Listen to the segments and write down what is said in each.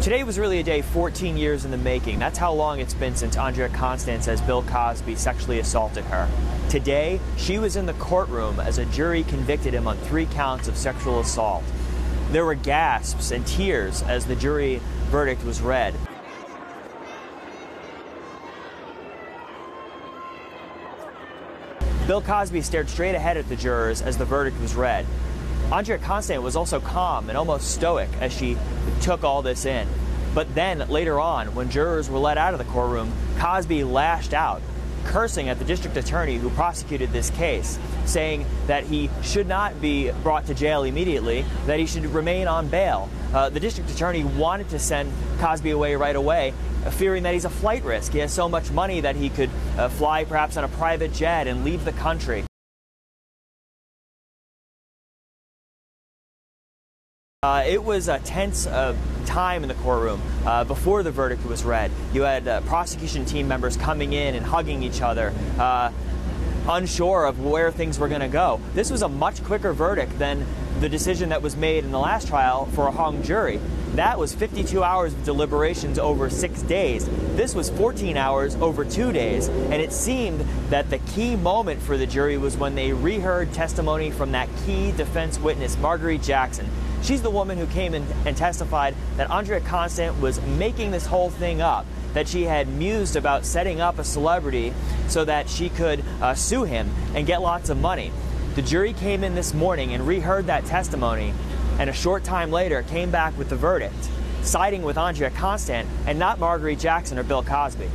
Today was really a day 14 years in the making. That's how long it's been since Andrea Constand says Bill Cosby sexually assaulted her. Today, she was in the courtroom as a jury convicted him on 3 counts of sexual assault. There were gasps and tears as the jury verdict was read. Bill Cosby stared straight ahead at the jurors as the verdict was read. Andrea Constand was also calm and almost stoic as she took all this in. But then, later on, when jurors were let out of the courtroom, Cosby lashed out, cursing at the district attorney who prosecuted this case, saying that he should not be brought to jail immediately, that he should remain on bail. The district attorney wanted to send Cosby away right away, fearing that he's a flight risk. He has so much money that he could fly perhaps on a private jet and leave the country. It was a tense time in the courtroom before the verdict was read. You had prosecution team members coming in and hugging each other, unsure of where things were going to go. This was a much quicker verdict than the decision that was made in the last trial for a hung jury. That was 52 hours of deliberations over 6 days. This was 14 hours over 2 days. And it seemed that the key moment for the jury was when they reheard testimony from that key defense witness, Marguerite Jackson. She's the woman who came in and testified that Andrea Constand was making this whole thing up, that she had mused about setting up a celebrity so that she could sue him and get lots of money. The jury came in this morning and reheard that testimony, and a short time later came back with the verdict, siding with Andrea Constand and not Marguerite Jackson or Bill Cosby.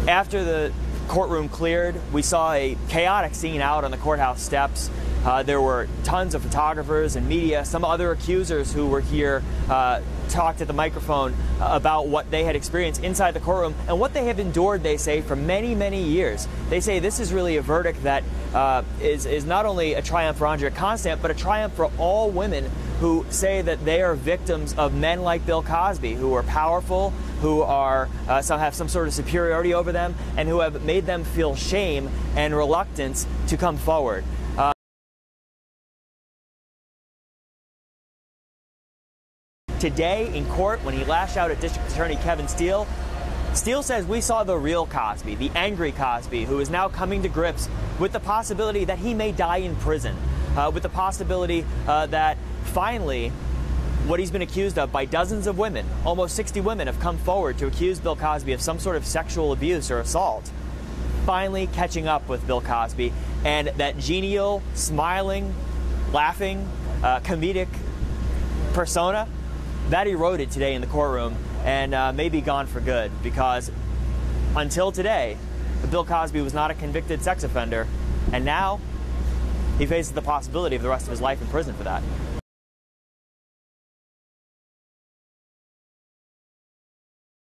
After the courtroom cleared, we saw a chaotic scene out on the courthouse steps. There were tons of photographers and media. Some other accusers who were here talked at the microphone about what they had experienced inside the courtroom and what they have endured, they say, for many, many years. They say this is really a verdict that is not only a triumph for Andrea Constand, but a triumph for all women who say that they are victims of men like Bill Cosby, who are powerful, who are have some sort of superiority over them, and who have made them feel shame and reluctance to come forward. Today in court, when he lashed out at District Attorney Kevin Steele, Steele says we saw the real Cosby, the angry Cosby, who is now coming to grips with the possibility that he may die in prison, with the possibility that finally what he's been accused of by dozens of women, almost 60 women have come forward to accuse Bill Cosby of some sort of sexual abuse or assault, finally catching up with Bill Cosby, and that genial, smiling, laughing, comedic persona, that eroded today in the courtroom and may be gone for good, because until today, Bill Cosby was not a convicted sex offender, and now he faces the possibility of the rest of his life in prison for that.